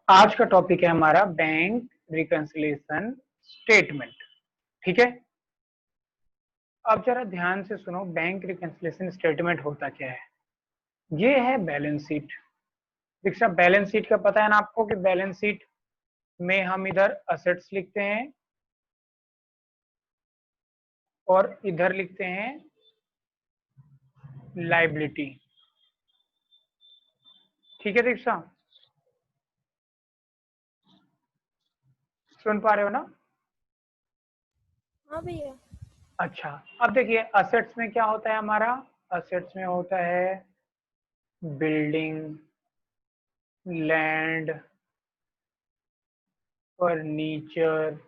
आज का टॉपिक है हमारा बैंक रिकंसिलिएशन स्टेटमेंट। ठीक है, अब जरा ध्यान से सुनो, बैंक रिकंसिलिएशन स्टेटमेंट होता क्या है। ये है बैलेंस शीट। दीक्षा, बैलेंस शीट का पता है ना आपको कि बैलेंस शीट में हम इधर असेट्स लिखते हैं और इधर लिखते हैं लायबिलिटी। ठीक है दीक्षा, सुन पा रहे हो ना? हाँ भैया। अच्छा, अब देखिए असेट्स में क्या होता है हमारा। असेट्स में होता है बिल्डिंग, लैंड, फर्नीचर,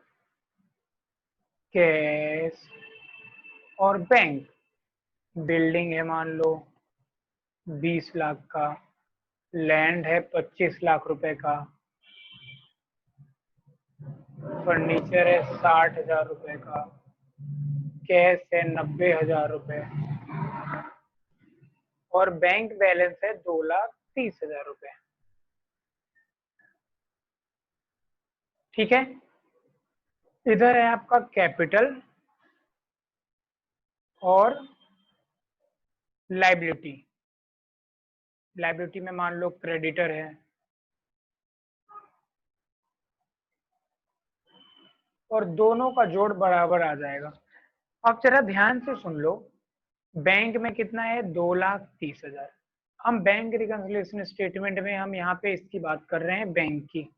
कैश और बैंक। बिल्डिंग है मान लो 20 लाख का, लैंड है 25 लाख रुपए का, फर्नीचर है 60,000 रुपए का, कैश है 90,000 रुपए और बैंक बैलेंस है 2,30,000 रुपए। ठीक है, इधर है आपका कैपिटल और लायबिलिटी। लायबिलिटी में मान लो क्रेडिटर है और दोनों का जोड़ बराबर आ जाएगा। अब जरा ध्यान से सुन लो, बैंक में कितना है 2,30,000। हम बैंक रिकंसिलिएशन स्टेटमेंट में हम यहाँ पे इसकी बात कर रहे हैं, बैंक की।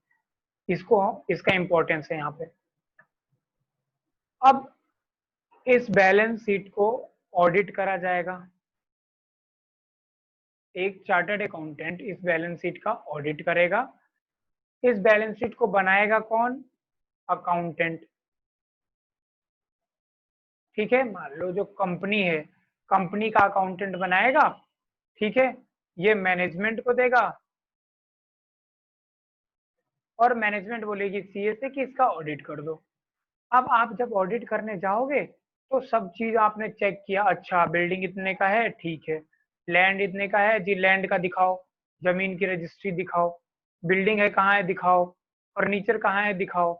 इसको इसका इंपॉर्टेंस है यहाँ पे। अब इस बैलेंस शीट को ऑडिट करा जाएगा। एक चार्टर्ड अकाउंटेंट इस बैलेंस शीट का ऑडिट करेगा। इस बैलेंस शीट को बनाएगा कौन? अकाउंटेंट। ठीक है, मान लो जो कंपनी है, कंपनी का अकाउंटेंट बनाएगा। ठीक है, ये मैनेजमेंट को देगा और मैनेजमेंट बोलेगी सीए से कि इसका ऑडिट कर दो। अब आप जब ऑडिट करने जाओगे तो सब चीज आपने चेक किया, अच्छा बिल्डिंग इतने का है, ठीक है, लैंड इतने का है जी, लैंड का दिखाओ, जमीन की रजिस्ट्री दिखाओ, बिल्डिंग है कहाँ है दिखाओ, फर्नीचर कहाँ है दिखाओ,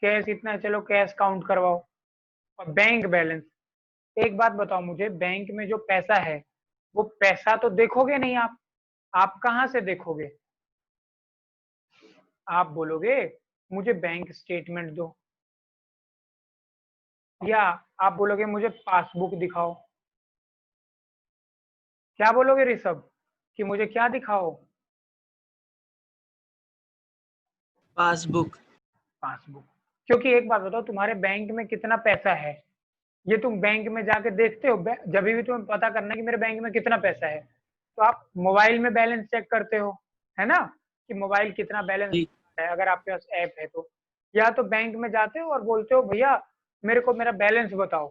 कैश इतना है, चलो कैश काउंट करवाओ। और बैंक बैलेंस, एक बात बताओ मुझे, बैंक में जो पैसा है वो पैसा तो देखोगे नहीं आप कहाँ से देखोगे? आप बोलोगे मुझे बैंक स्टेटमेंट दो, या आप बोलोगे मुझे पासबुक दिखाओ। क्या बोलोगे ऋषभ, कि मुझे क्या दिखाओ? पासबुक। पासबुक। क्योंकि एक बात बताओ, तुम्हारे बैंक में कितना पैसा है ये तुम बैंक में जाके देखते हो? जब भी तुम्हें पता करना है कि मेरे बैंक में कितना पैसा है तो आप मोबाइल में बैलेंस चेक करते हो, है ना, कि मोबाइल कितना बैलेंस है, अगर आपके पास ऐप है तो। या तो बैंक में जाते हो और बोलते हो भैया मेरे को मेरा बैलेंस बताओ,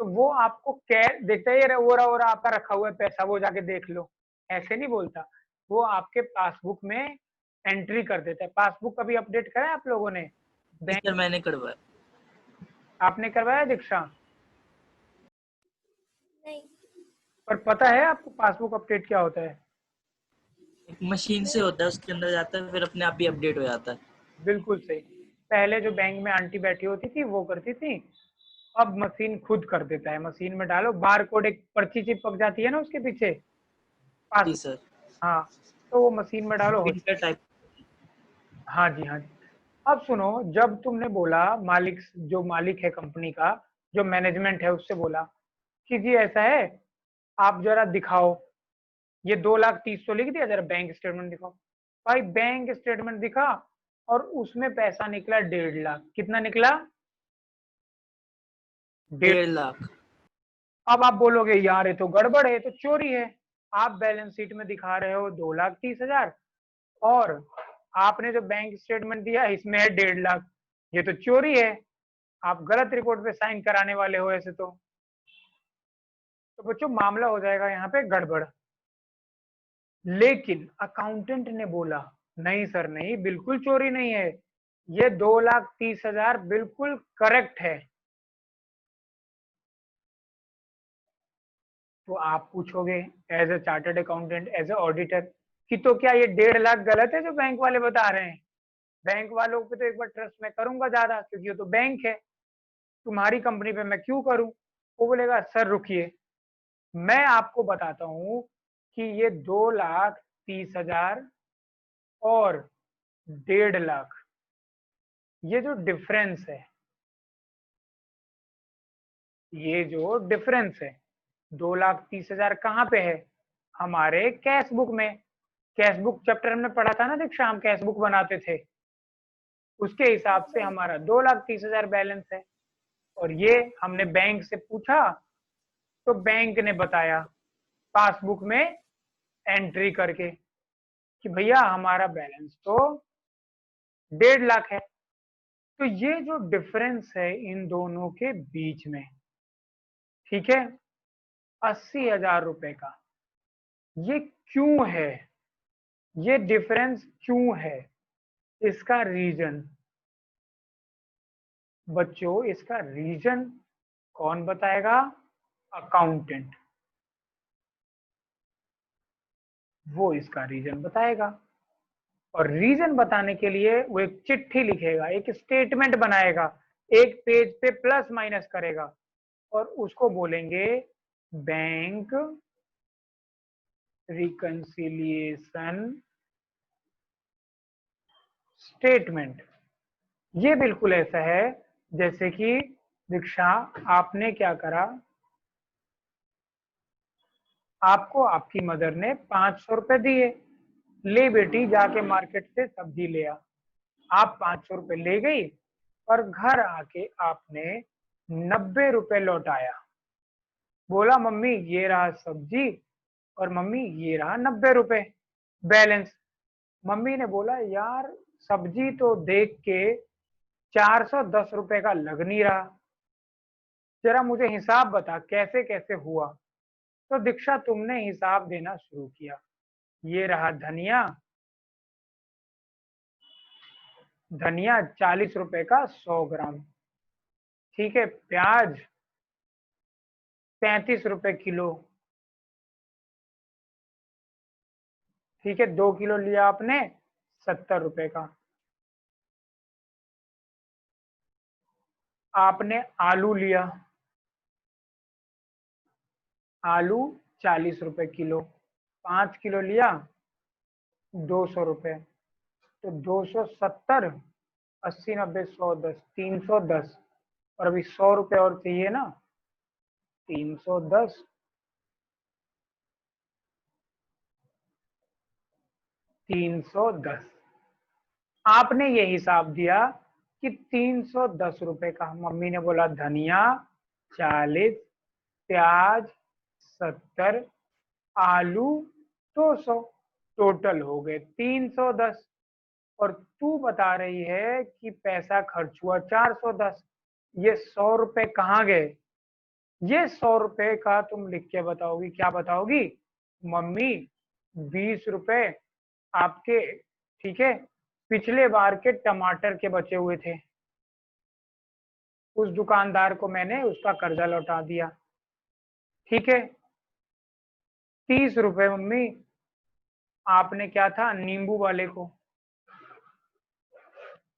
तो वो आपको कैश देखता है, ये वो रहा आपका रखा हुआ है पैसा, वो जाके देख लो। ऐसे नहीं बोलता, वो आपके पासबुक में एंट्री कर देता है। पासबुक कभी अपडेट करा है आप लोगों ने? बैंक सर मैंने करवाया। आपने करवाया दीक्षा? नहीं। पर पता है आपको पासबुक अपडेट क्या होता है? एक मशीन से होता है, उसके अंदर जाता है, फिर अपने आप ही अपडेट हो जाता है। बिल्कुल सही। पहले जो बैंक में आंटी बैठी होती थी वो करती थी, अब मशीन खुद कर देता है। मशीन में डालो बार कोड, एक पर्ची चिपक जाती है ना उसके पीछे जी पास। सर। हाँ, तो वो मशीन में डालो हो प्रिंटर टाइप। हाँ जी, हाँ जी। अब सुनो, जब तुमने बोला मालिक, जो मालिक है कंपनी का, जो मैनेजमेंट है, उससे बोला कि जी ऐसा है, आप जरा दिखाओ, ये 2,30,000 लिख दिया, जरा बैंक स्टेटमेंट दिखाओ। भाई बैंक स्टेटमेंट दिखा और उसमें पैसा निकला 1.5 लाख। कितना निकला? 1.5। 1.5 लाख। अब आप बोलोगे यार ये तो गड़बड़ है, ये तो चोरी है। आप बैलेंस शीट में दिखा रहे हो 2,30,000 और आपने जो बैंक स्टेटमेंट दिया इसमें है 1.5 लाख, ये तो चोरी है। आप गलत रिपोर्ट पे साइन कराने वाले हो ऐसे तो बच्चों मामला हो जाएगा यहाँ पे गड़बड़। लेकिन अकाउंटेंट ने बोला नहीं सर नहीं, बिल्कुल चोरी नहीं है, ये 2,30,000 बिल्कुल करेक्ट है। तो आप पूछोगे as a chartered accountant, as a auditor, कि तो क्या ये 1.5 लाख गलत है जो बैंक वाले बता रहे हैं? बैंक वालों पे तो एक बार ट्रस्ट मैं करूंगा ज्यादा, क्योंकि ये तो बैंक है, तुम्हारी कंपनी पे मैं क्यों करूं? वो बोलेगा सर रुकिए, मैं आपको बताता हूं कि ये 2,30,000 और 1.5 लाख, ये जो डिफरेंस है, ये जो डिफरेंस है 2,30,000 कहाँ पे है? हमारे कैश बुक में। कैश बुक चैप्टर हमने पढ़ा था ना दीक्षा, हम कैश बुक बनाते थे, उसके हिसाब से हमारा 2,30,000 बैलेंस है। और ये हमने बैंक से पूछा तो बैंक ने बताया पासबुक में एंट्री करके कि भैया हमारा बैलेंस तो 1.5 लाख है। तो ये जो डिफरेंस है इन दोनों के बीच में, ठीक है, 80,000 रुपए का, ये क्यों है? ये डिफरेंस क्यों है? इसका रीजन बच्चों, इसका रीजन कौन बताएगा? अकाउंटेंट, वो इसका रीजन बताएगा। और रीजन बताने के लिए वो एक चिट्ठी लिखेगा, एक स्टेटमेंट बनाएगा, एक पेज पे प्लस माइनस करेगा और उसको बोलेंगे बैंक रिकंसिलिएशन स्टेटमेंट। ये बिल्कुल ऐसा है जैसे कि दीक्षा, आपने क्या करा, आपको आपकी मदर ने 500 रुपए दिए, ले बेटी जाके मार्केट से सब्जी ले आ। आप 500 रुपए ले गई और घर आके आपने 90 रुपए लौटाया। बोला मम्मी ये रहा सब्जी और मम्मी ये रहा 90 रुपए बैलेंस। मम्मी ने बोला यार सब्जी तो देख के 410 रुपए का लग नहीं रहा, जरा मुझे हिसाब बता कैसे कैसे हुआ। तो दीक्षा तुमने हिसाब देना शुरू किया, ये रहा धनिया, धनिया 40 रुपए का 100 ग्राम, ठीक है, प्याज 35 रुपए किलो, ठीक है, 2 किलो लिया आपने 70 रुपए का। आपने आलू लिया, आलू 40 रुपए किलो, 5 किलो लिया 200 रुपए, तो 270, 80 90 110, 310, और अभी 100 रुपए और चाहिए ना, 310, 310। आपने ये हिसाब दिया कि 310 रुपए का, मम्मी ने बोला धनिया 40, प्याज 70, आलू 200, टोटल हो गए 310। और तू बता रही है कि पैसा खर्च हुआ 410, ये 100 रुपए कहाँ गए? ये 100 रुपए का तुम लिख के बताओगी, क्या बताओगी? मम्मी 20 रुपए आपके, ठीक है, पिछले बार के टमाटर के बचे हुए थे, उस दुकानदार को मैंने उसका कर्जा लौटा दिया, ठीक है। 30 रुपए मम्मी आपने क्या था, नींबू वाले को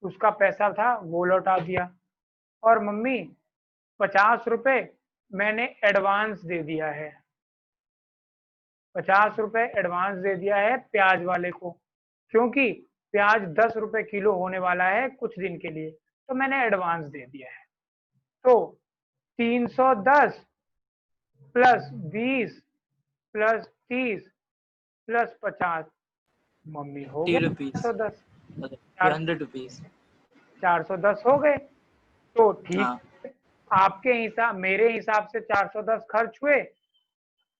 उसका पैसा था वो लौटा दिया। और मम्मी 50 रुपए मैंने एडवांस दे दिया है, 50 रुपए एडवांस दे दिया है प्याज वाले को, क्योंकि प्याज 10 रुपए किलो होने वाला है कुछ दिन के लिए, तो मैंने एडवांस दे दिया है। तो 310 प्लस 20 प्लस 30 प्लस 50, मम्मी हो 80 गए रुपीज 410, 100 रुपीज। 410 हो गए। तो ठीक, हाँ आपके हिसाब, मेरे हिसाब से 410 खर्च हुए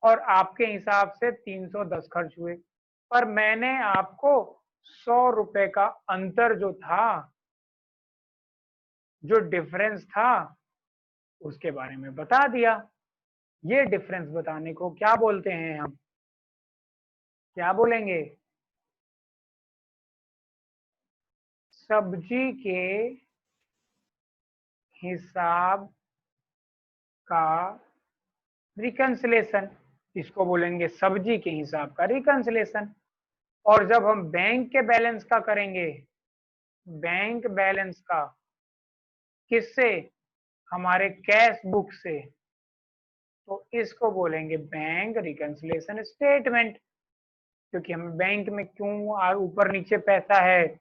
और आपके हिसाब से 310 खर्च हुए, पर मैंने आपको 100 रुपए का अंतर जो था, जो डिफरेंस था, उसके बारे में बता दिया। ये डिफरेंस बताने को क्या बोलते हैं हम? क्या बोलेंगे? सब्जी के हिसाब का रिकंसिलेशन, इसको बोलेंगे सब्जी के हिसाब का रिकंसिलेशन। और जब हम बैंक के बैलेंस का करेंगे, बैंक बैलेंस का किससे, हमारे कैश बुक से, तो इसको बोलेंगे बैंक रिकंसिलिएशन स्टेटमेंट। क्योंकि हमें बैंक में क्यों ऊपर नीचे पैसा है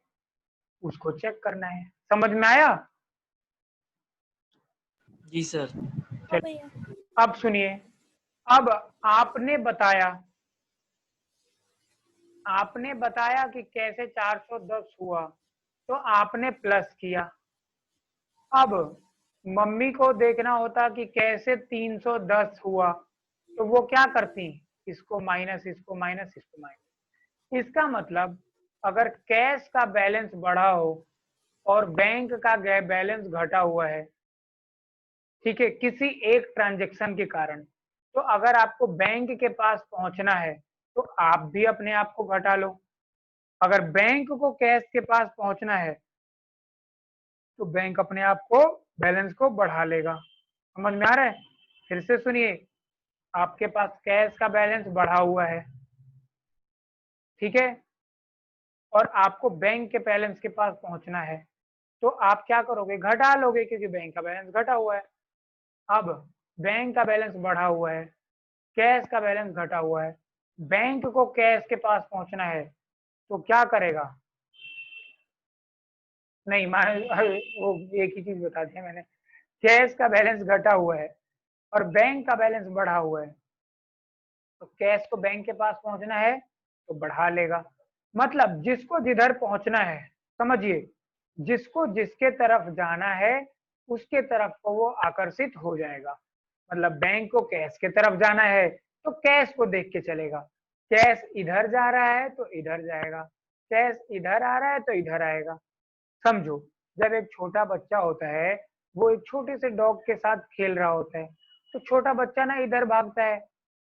उसको चेक करना है। समझ में आया? जी सर। हाँ भैया। अब सुनिए, अब आपने बताया कि कैसे 410 हुआ, तो आपने प्लस किया। अब मम्मी को देखना होता कि कैसे 310 हुआ, तो वो क्या करती, इसको माइनस, इसको माइनस, इसको माइनस। इसका मतलब अगर कैश का बैलेंस बढ़ा हो और बैंक का बैलेंस घटा हुआ है, ठीक है, किसी एक ट्रांजैक्शन के कारण, तो अगर आपको बैंक के पास पहुंचना है तो आप भी अपने आप को घटा लो। अगर बैंक को कैश के पास पहुंचना है तो बैंक अपने आप को बैलेंस को बढ़ा लेगा। समझ में आ रहा है? फिर से सुनिए, आपके पास कैश का बैलेंस बढ़ा हुआ है, ठीक है, और आपको बैंक के बैलेंस के पास पहुंचना है, तो आप क्या करोगे, घटा लोगे, क्योंकि बैंक का बैलेंस घटा हुआ है। अब बैंक का बैलेंस बढ़ा हुआ है, कैश का बैलेंस घटा हुआ है, बैंक को कैश के पास पहुंचना है, तो क्या करेगा, नहीं वो एक ही चीज बता दिया मैंने, कैश का बैलेंस घटा हुआ है और बैंक का बैलेंस बढ़ा हुआ है, तो कैश को बैंक के पास पहुंचना है तो बढ़ा लेगा। मतलब जिसको जिधर पहुंचना है, समझिए, जिसको जिसके तरफ जाना है उसके तरफ को वो आकर्षित हो जाएगा। मतलब बैंक को कैश के तरफ जाना है तो कैश को देख के चलेगा, कैश इधर जा रहा है तो इधर जाएगा, कैश इधर आ रहा है तो इधर आएगा। समझो, जब एक छोटा बच्चा होता है वो एक छोटे से डॉग के साथ खेल रहा होता है, तो छोटा बच्चा ना इधर भागता है,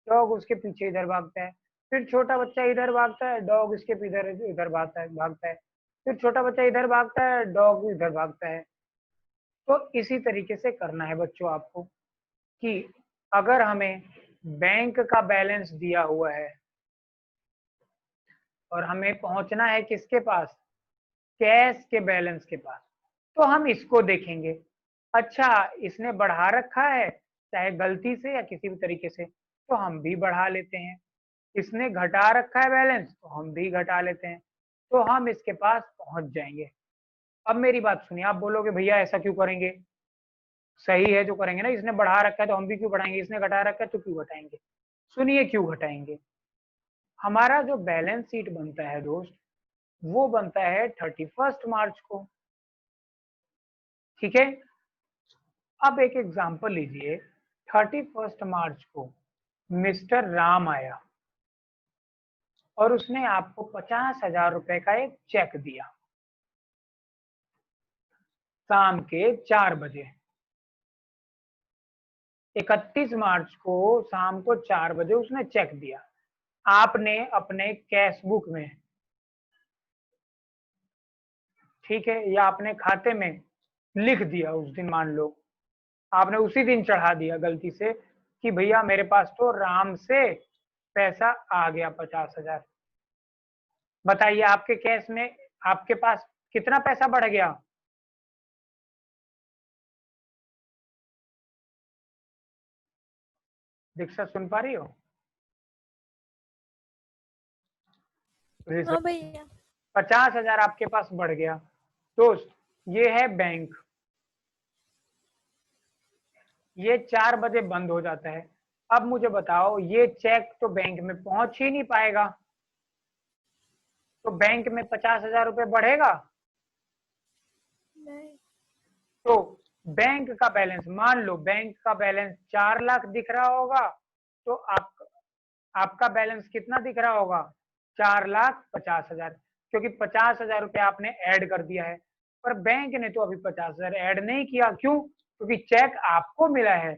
डॉग उसके पीछे इधर भागता है, फिर छोटा बच्चा इधर भागता है, डॉग इसके इधर इधर भागता है, फिर छोटा बच्चा इधर भागता है, डॉग इधर भागता है। तो इसी तरीके से करना है बच्चों आपको, कि अगर हमें बैंक का बैलेंस दिया हुआ है और हमें पहुंचना है किसके पास, कैश के बैलेंस के पास, तो हम इसको देखेंगे। अच्छा, इसने बढ़ा रखा है चाहे गलती से या किसी भी तरीके से, तो हम भी बढ़ा लेते हैं। इसने घटा रखा है बैलेंस तो हम भी घटा लेते हैं, तो हम इसके पास पहुंच जाएंगे। अब मेरी बात सुनिए, आप बोलोगे भैया ऐसा क्यों करेंगे, सही है जो करेंगे ना, इसने बढ़ा रखा है तो हम भी क्यों बढ़ाएंगे, इसने घटा रखा है तो क्यों घटाएंगे। सुनिए क्यों घटाएंगे। हमारा जो बैलेंस शीट बनता है दोस्त, वो बनता है 31 मार्च को, ठीक है। अब एक एग्जांपल लीजिए, 31 मार्च को मिस्टर राम आया और उसने आपको 50,000 रुपए का एक चेक दिया शाम के 4 बजे। 31 मार्च को शाम को 4 बजे उसने चेक दिया, आपने अपने कैश बुक में, ठीक है, या अपने खाते में लिख दिया उस दिन, मान लो आपने उसी दिन चढ़ा दिया गलती से कि भैया मेरे पास तो राम से पैसा आ गया 50,000। बताइए आपके कैश में आपके पास कितना पैसा बढ़ गया, दीक्षा सुन पा रही हो? हाँ भैया। 50,000 आपके पास बढ़ गया। दोस्त, ये है बैंक, ये 4 बजे बंद हो जाता है। अब मुझे बताओ, ये चेक तो बैंक में पहुंच ही नहीं पाएगा, तो बैंक में 50,000 रुपए बढ़ेगा? नहीं। तो बैंक का बैलेंस, मान लो बैंक का बैलेंस 4 लाख दिख रहा होगा, तो आपका बैलेंस कितना दिख रहा होगा, 4,50,000, क्योंकि 50,000 रुपये आपने ऐड कर दिया है। पर बैंक ने तो अभी 50,000 ऐड नहीं किया, क्यों? क्योंकि चेक आपको मिला है।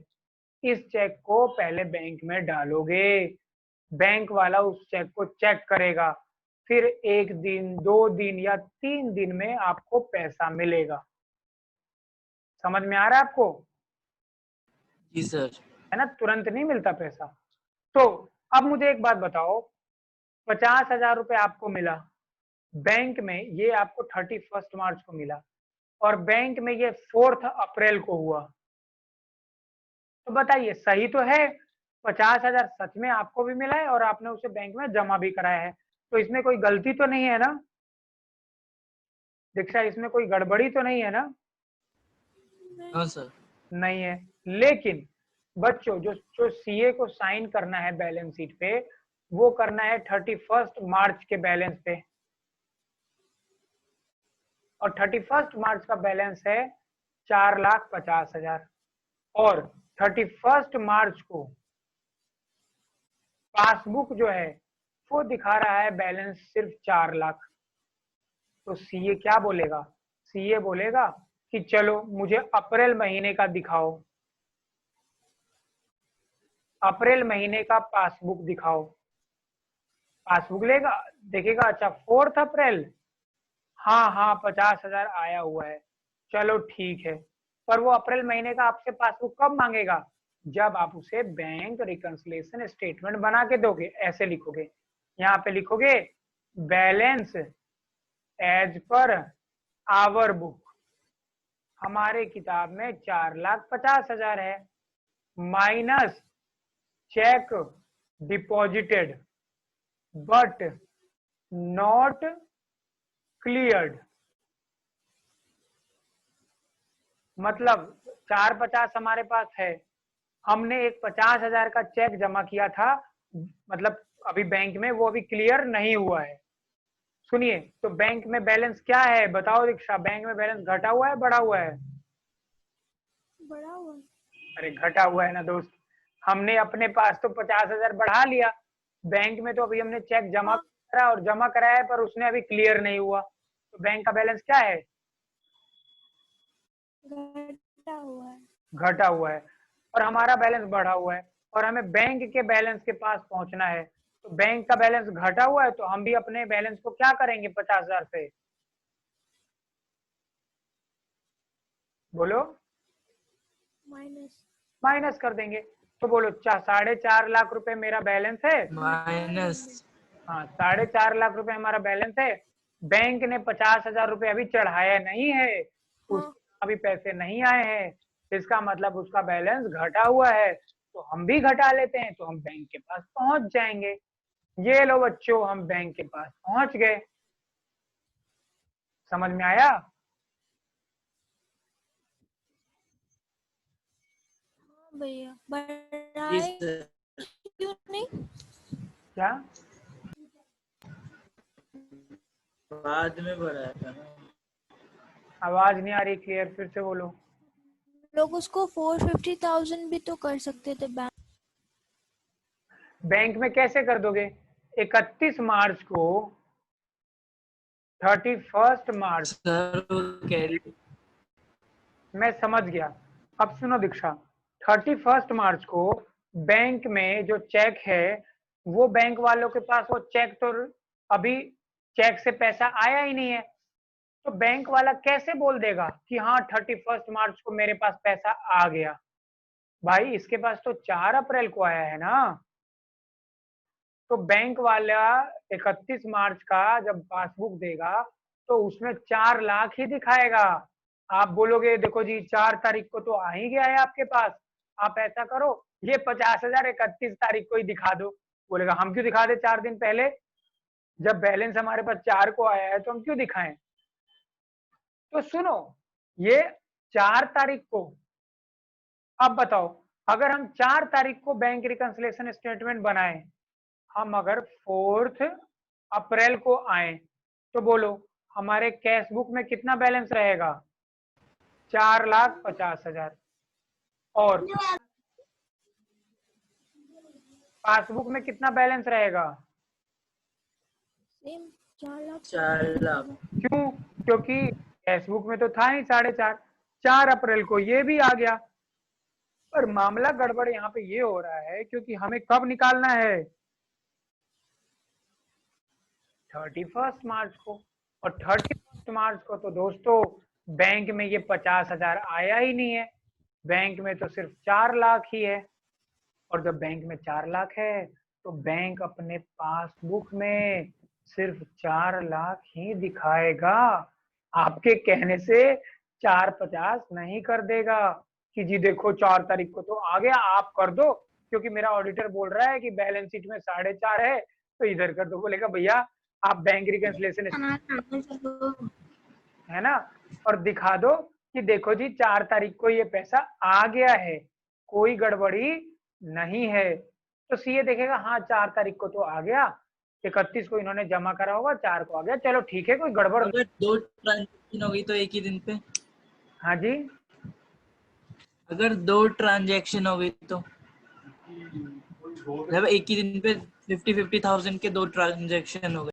इस चेक को पहले बैंक में डालोगे, बैंक वाला उस चेक को चेक करेगा, फिर 1 दिन 2 दिन या 3 दिन में आपको पैसा मिलेगा। समझ में आ रहा है आपको? जी सर। है ना, तुरंत नहीं मिलता पैसा। तो अब मुझे एक बात बताओ, 50,000 रुपए आपको मिला बैंक में, ये आपको 31 मार्च को मिला और बैंक में ये 4 अप्रैल को हुआ। तो बताइए सही तो है, 50,000 सच में आपको भी मिला है और आपने उसे बैंक में जमा भी कराया है, तो इसमें कोई गलती तो नहीं है ना दीक्षा, इसमें कोई गड़बड़ी तो नहीं है ना? हाँ सर। नहीं है। लेकिन बच्चों जो सीए को साइन करना है बैलेंस शीट पे, वो करना है 31 मार्च के बैलेंस पे, और 31 मार्च का बैलेंस है 4,50,000 और 31 मार्च को पासबुक जो है वो दिखा रहा है बैलेंस सिर्फ 4 लाख। तो सीए क्या बोलेगा? सीए बोलेगा कि चलो मुझे अप्रैल महीने का दिखाओ, अप्रैल महीने का पासबुक दिखाओ। पासबुक लेगा, देखेगा अच्छा 4 अप्रैल, हाँ हाँ 50,000 आया हुआ है, चलो ठीक है। पर वो अप्रैल महीने का आपसे पासबुक कब मांगेगा? जब आप उसे बैंक रिकंसिलिएशन स्टेटमेंट बना के दोगे। ऐसे लिखोगे, यहाँ पे लिखोगे balance as per our book, हमारे किताब में 4,50,000 है, minus cheque deposited but not cleared. मतलब 4,50 हमारे पास है, हमने एक 50,000 का चेक जमा किया था, मतलब अभी बैंक में, वो अभी क्लियर नहीं हुआ है। सुनिए, तो बैंक में बैलेंस क्या है बताओ दीक्षा? बैंक में बैलेंस घटा हुआ है बढ़ा हुआ है? बढ़ा हुआ। अरे घटा हुआ है ना दोस्त, हमने अपने पास तो 50,000 बढ़ा लिया, बैंक में तो अभी हमने चेक जमा करा और जमा कराया है, पर उसने अभी क्लियर नहीं हुआ, तो बैंक का बैलेंस क्या है? घटा हुआ है। घटा हुआ है। और हमारा बैलेंस बढ़ा हुआ है और हमें बैंक के बैलेंस के पास पहुंचना है, तो बैंक का बैलेंस घटा हुआ है, तो हम भी अपने बैलेंस को क्या करेंगे 50,000 से? बोलो। माइनस। माइनस कर देंगे। तो बोलो 4.5 लाख रुपए मेरा बैलेंस है, माइनस। हाँ 4.5 लाख रुपए हमारा बैलेंस है। बैंक ने 50,000 रुपए अभी चढ़ाया नहीं है, हाँ। अभी पैसे नहीं आए हैं, इसका मतलब उसका बैलेंस घटा हुआ है, तो हम भी घटा लेते हैं, तो हम बैंक के पास पहुंच जाएंगे। ये लो बच्चों, हम बैंक के पास पहुंच गए। समझ में आया? हाँ भैया, जी बढ़ाए सर। क्यों नहीं? क्या? बाद में बढ़ाया था ना। आवाज नहीं आ रही क्लियर, फिर से बोलो। लोग उसको 450,000 भी तो कर सकते थे बैंक। बैंक में कैसे कर दोगे? 31 मार्च को, 31 मार्च, सर वो कैरी। मैं समझ गया। अब सुनो दीक्षा, 31 मार्च को बैंक में जो चेक है, वो बैंक वालों के पास वो चेक तो अभी चेक से पैसा आया ही नहीं है, तो बैंक वाला कैसे बोल देगा कि हाँ 31 मार्च को मेरे पास पैसा आ गया? भाई इसके पास तो 4 अप्रैल को आया है ना। तो बैंक वाला 31 मार्च का जब पासबुक देगा तो उसमें 4 लाख ही दिखाएगा। आप बोलोगे देखो जी 4 तारीख को तो आ ही गया है आपके पास, आप ऐसा करो ये 50,000 31 तारीख को ही दिखा दो। बोलेगा हम क्यों दिखा दे 4 दिन पहले, जब बैलेंस हमारे पास 4 को आया है तो हम क्यों दिखाएं? तो सुनो, ये 4 तारीख को, अब बताओ अगर हम 4 तारीख को बैंक रिकंसिलिएशन स्टेटमेंट बनाए, हम अगर 4 अप्रैल को आए, तो बोलो हमारे कैश बुक में कितना बैलेंस रहेगा? 4,50,000। और पासबुक में कितना बैलेंस रहेगा? सेम 4 लाख। 4 लाख। क्यों? क्योंकि कैश बुक में तो था ही 4.5, 4 अप्रैल को ये भी आ गया। पर मामला गड़बड़ यहाँ पे ये हो रहा है क्योंकि हमें कब निकालना है? 31 मार्च को। और 31 मार्च को तो दोस्तों बैंक में ये 50,000 आया ही नहीं है, बैंक में तो सिर्फ 4 लाख ही है। और जब बैंक में 4 लाख है तो बैंक अपने पासबुक में सिर्फ 4 लाख ही दिखाएगा, आपके कहने से 450 नहीं कर देगा कि जी देखो 4 तारीख को तो आ गया, आप कर दो, क्योंकि मेरा ऑडिटर बोल रहा है कि बैलेंस शीट में 4.5 है तो इधर कर दो। बोलेगा भैया आप बैंक रिकंसिलिएशन है ना, और दिखा दो कि देखो जी 4 तारीख को ये पैसा आ गया है, कोई गड़बड़ी नहीं है। तो सीए देखेगा हाँ 4 तारीख को तो आ गया, 31 को इन्होंने जमा करा होगा, 4 को आ गया, चलो ठीक है, कोई गड़बड़ नहीं। अगर 2 ट्रांजेक्शन हो गई तो एक ही दिन पे, हाँ जी, अगर 2 ट्रांजेक्शन हो गई तो जब एक ही दिन पे 50,000 के 2 ट्रांजेक्शन हो गए।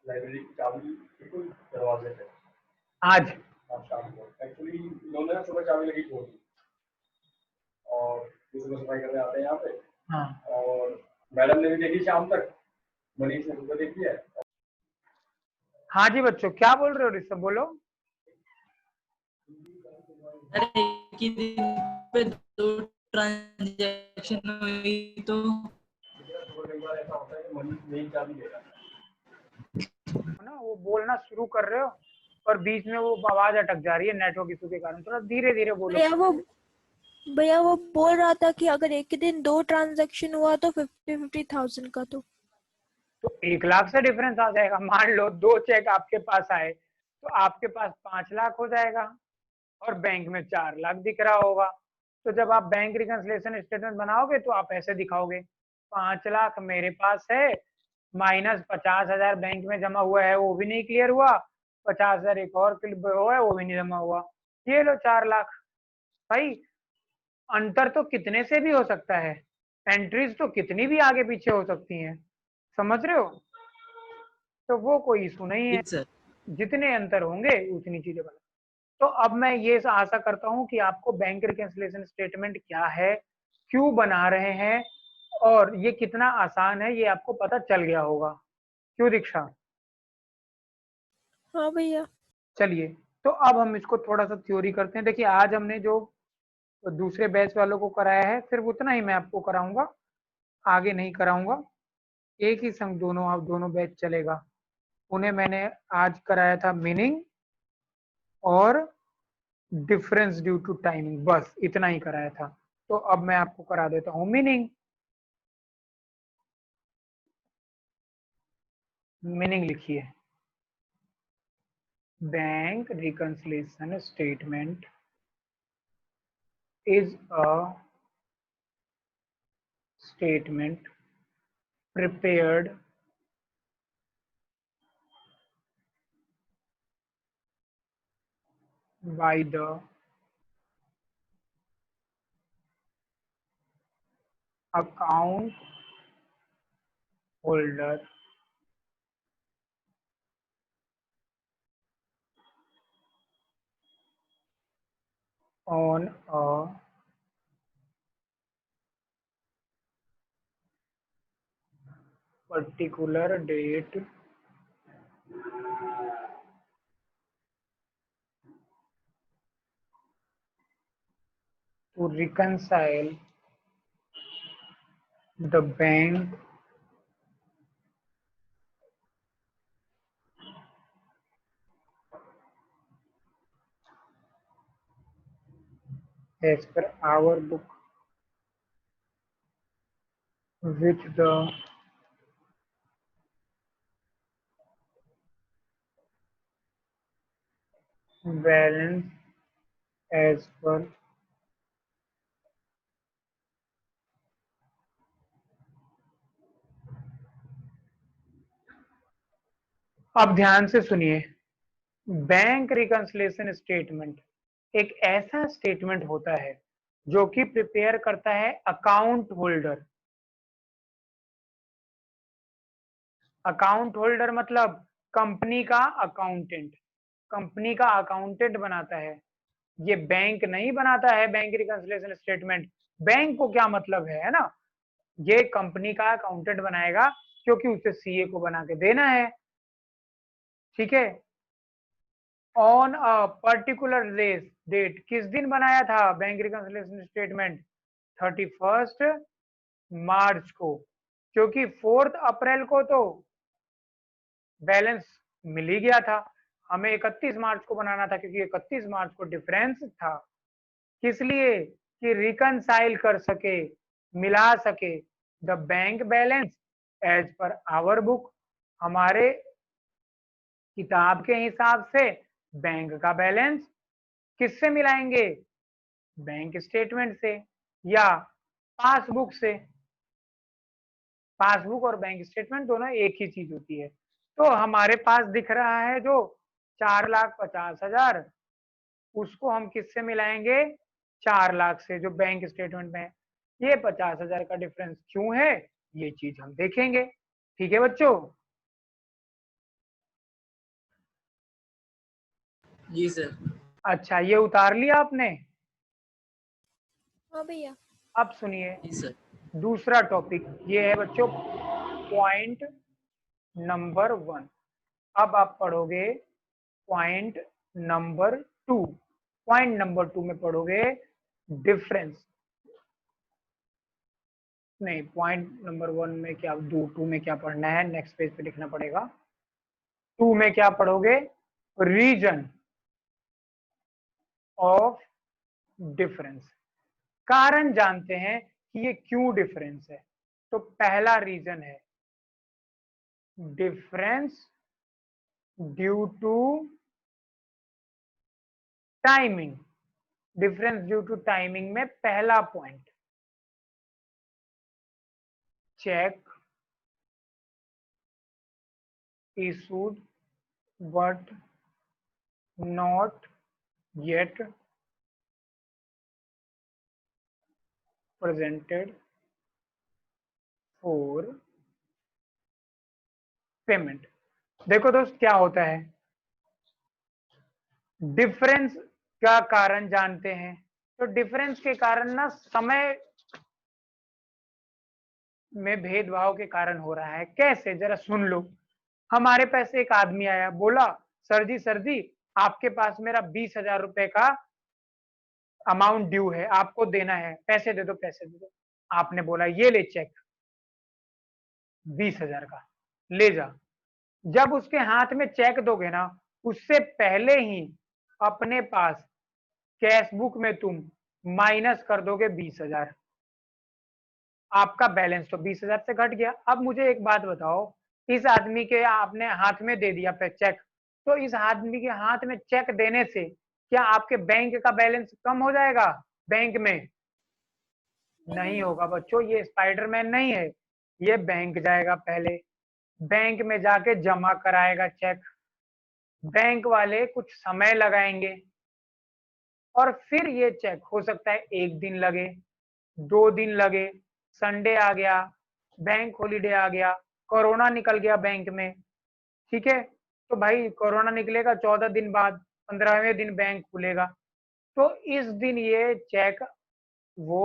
लाइब्रेरी की चाबी बिल्कुल दरवाजे पे आज शाम को एक्चुअली इन्होंने सुबह चाबी लगी छोड़ दी और सुबह सफाई करने आते हैं यहाँ पे। हाँ और मैडम ने भी देखी शाम तक, मनीष ने सुबह देखी है। हाँ जी बच्चों, क्या बोल रहे हो ऋषभ, बोलो। अरे एक ही दिन पे 2 ट्रांजेक्शन हुई तो कई बार ऐसा होता है कि मनीष नई चाबी लेगा ना, वो बोलना शुरू कर रहे हो और बीच में वो आवाज अटक जा रही है नेटवर्क इशू के कारण, थोड़ा धीरे धीरे बोलो। भैया वो बोल रहा था कि अगर एक ही दिन 2 ट्रांजैक्शन हुआ तो 50,000 का तो 1 लाख से डिफरेंस आ जाएगा। मान लो 2 चेक आपके पास आए तो आपके पास 5 लाख हो जाएगा और बैंक में 4 लाख दिख रहा होगा। तो जब आप बैंक रिकंसिलिएशन स्टेटमेंट बनाओगे तो आप ऐसे दिखाओगे, 5 लाख मेरे पास है, माइनस 50,000 बैंक में जमा हुआ है वो भी नहीं क्लियर हुआ, 50,000 एक और हुआ है वो भी नहीं जमा हुआ, ये लो 4 लाख। भाई अंतर तो कितने से भी हो सकता है, एंट्रीज तो कितनी भी आगे पीछे हो सकती हैं, समझ रहे हो, तो वो कोई इशू नहीं है, सर जितने अंतर होंगे उतनी चीजें बना। तो अब मैं ये आशा करता हूं कि आपको बैंक रिकंसिलिएशन स्टेटमेंट क्या है, क्यों बना रहे हैं और ये कितना आसान है ये आपको पता चल गया होगा। क्यों दीक्षा? हाँ भैया। चलिए, तो अब हम इसको थोड़ा सा थ्योरी करते हैं। देखिए आज हमने जो दूसरे बैच वालों को कराया है सिर्फ उतना ही मैं आपको कराऊंगा, आगे नहीं कराऊंगा, एक ही संग दोनों आप दोनों बैच चलेगा। उन्हें मैंने आज कराया था मीनिंग और डिफरेंस ड्यू टू टाइमिंग, बस इतना ही कराया था। तो अब मैं आपको करा देता हूं मीनिंग। मीनिंग लिखिए, bank reconciliation statement is a statement prepared by the account holder on a particular date to reconcile the bank as per our book with the balance as per अब ध्यान से सुनिए, बैंक रिकंसिलिएशन स्टेटमेंट एक ऐसा statement होता है जो कि प्रिपेयर करता है अकाउंट होल्डर। अकाउंट होल्डर मतलब कंपनी का अकाउंटेंट, कंपनी का अकाउंटेंट बनाता है, ये बैंक नहीं बनाता है। बैंक रिकंसिलिएशन स्टेटमेंट, बैंक को क्या मतलब है ना, ये कंपनी का अकाउंटेंट बनाएगा क्योंकि उसे सीए को बना के देना है, ठीक है। ऑन अ पर्टिकुलर डेट, किस दिन बनाया था बैंक रिकंसिलिएशन स्टेटमेंट? 31 मार्च को। क्योंकि 4 अप्रैल को तो बैलेंस मिल ही गया था, हमें 31 मार्च को बनाना था, क्योंकि 31 मार्च को डिफरेंस था। किस लिए? कि रिकनसाइल कर सके, मिला सके the bank balance as per our book, हमारे किताब के हिसाब से बैंक का बैलेंस किससे मिलाएंगे? बैंक स्टेटमेंट से या पासबुक से। पासबुक और बैंक स्टेटमेंट दोनों एक ही चीज होती है। तो हमारे पास दिख रहा है जो 4,50,000, उसको हम किससे मिलाएंगे? 4 लाख से, जो बैंक स्टेटमेंट में है। ये 50,000 का डिफरेंस क्यों है, ये चीज हम देखेंगे। ठीक है बच्चों? जी सर। अच्छा, ये उतार लिया आपने? हाँ भैया। अब सुनिए जी सर। दूसरा टॉपिक, ये है बच्चों पॉइंट नंबर 1। अब आप पढ़ोगे पॉइंट नंबर 2। पॉइंट नंबर 2 में पढ़ोगे डिफरेंस, नहीं पॉइंट नंबर 1 में क्या, 2 में क्या पढ़ना है, नेक्स्ट पेज पे लिखना पड़ेगा। 2 में क्या पढ़ोगे? रीजन ऑफ डिफरेंस, कारण जानते हैं कि ये क्यों डिफरेंस है। तो पहला रीजन है difference due to timing. Difference due to timing में पहला point, cheque issued but not yet presented for payment. देखो दोस्त, क्या होता है, डिफरेंस का कारण जानते हैं, तो डिफरेंस के कारण ना समय में भेदभाव के कारण हो रहा है। कैसे, जरा सुन लो। हमारे पास एक आदमी आया, बोला सर जी आपके पास मेरा 20,000 रुपए का अमाउंट ड्यू है, आपको देना है, पैसे दे दो पैसे दे दो। आपने बोला ये ले चेक 20,000 का, ले जा। जब उसके हाथ में चेक दोगे ना, उससे पहले ही अपने पास कैश बुक में तुम माइनस कर दोगे 20,000। आपका बैलेंस तो 20,000 से घट गया। अब मुझे एक बात बताओ, इस आदमी के आपने हाथ में दे दिया चेक, तो इस आदमी के हाथ में चेक देने से क्या आपके बैंक का बैलेंस कम हो जाएगा? बैंक में नहीं होगा बच्चों, ये स्पाइडरमैन नहीं है। ये बैंक जाएगा, पहले बैंक में जाके जमा कराएगा चेक, बैंक वाले कुछ समय लगाएंगे और फिर ये चेक हो सकता है 1 दिन लगे, 2 दिन लगे, संडे आ गया, बैंक हॉलीडे आ गया, कोरोना निकल गया बैंक में, ठीक है, तो भाई कोरोना निकलेगा 14 दिन बाद, 15वें दिन बैंक खुलेगा, तो इस दिन ये चेक वो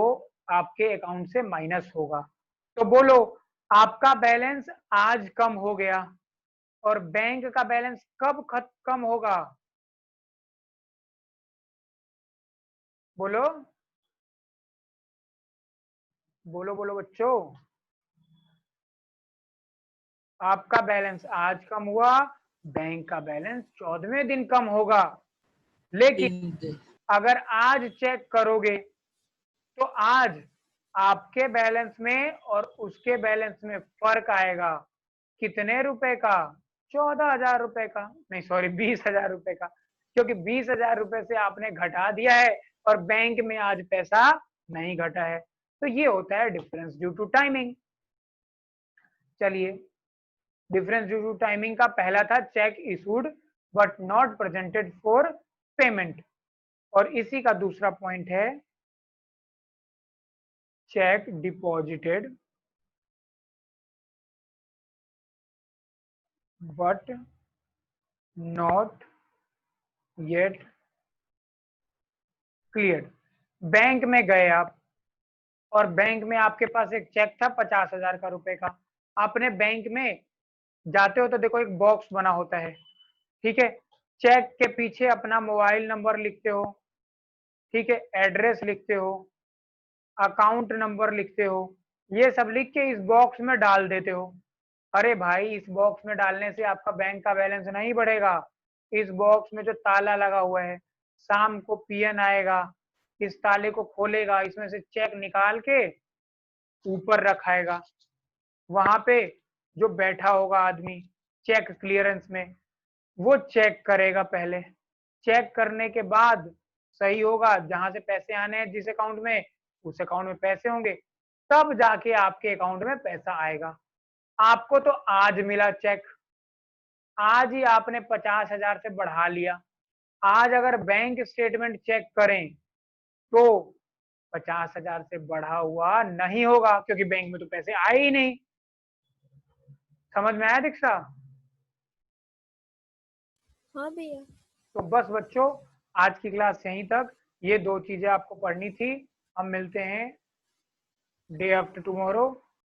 आपके अकाउंट से माइनस होगा। तो बोलो, आपका बैलेंस आज कम हो गया और बैंक का बैलेंस कब कम होगा? बोलो बोलो बोलो बच्चों। आपका बैलेंस आज कम हुआ, बैंक का बैलेंस 14वें दिन कम होगा। लेकिन अगर आज चेक करोगे तो आज आपके बैलेंस में और उसके बैलेंस में फर्क आएगा। कितने रुपए का? 14,000 रुपए का, नहीं सॉरी 20,000 रुपए का, क्योंकि 20,000 रुपए से आपने घटा दिया है और बैंक में आज पैसा नहीं घटा है। तो ये होता है डिफरेंस ड्यू टू टाइमिंग। चलिए, डिफरेंस ड्यू टू टाइमिंग का पहला था check issued but not presented for payment, और इसी का दूसरा पॉइंट है check deposited but not yet clear. Bank में गए आप और बैंक में आपके पास एक चेक था 50,000 का रुपए का। आपने बैंक में जाते हो तो देखो एक बॉक्स बना होता है, ठीक है, चेक के पीछे अपना मोबाइल नंबर लिखते हो, ठीक है, एड्रेस लिखते हो, अकाउंट नंबर लिखते हो, ये सब लिख के इस बॉक्स में डाल देते हो। अरे भाई, इस बॉक्स में डालने से आपका बैंक का बैलेंस नहीं बढ़ेगा। इस बॉक्स में जो ताला लगा हुआ है, शाम को पीएन आएगा, इस ताले को खोलेगा, इसमें से चेक निकाल के ऊपर रखाएगा। वहां पे जो बैठा होगा आदमी चेक क्लियरेंस में, वो चेक करेगा पहले। चेक करने के बाद सही होगा, जहां से पैसे आने हैं जिस अकाउंट में, उस अकाउंट में पैसे होंगे, तब जाके आपके अकाउंट में पैसा आएगा। आपको तो आज मिला चेक, आज ही आपने 50,000 से बढ़ा लिया। आज अगर बैंक स्टेटमेंट चेक करें तो 50,000 से बढ़ा हुआ नहीं होगा, क्योंकि बैंक में तो पैसे आए ही नहीं। समझ में आया दीक्षा? हाँ भैया। तो बस बच्चों, आज की क्लास यहीं तक। ये 2 चीजें आपको पढ़नी थी। हम मिलते हैं डे आफ्टर टुमारो।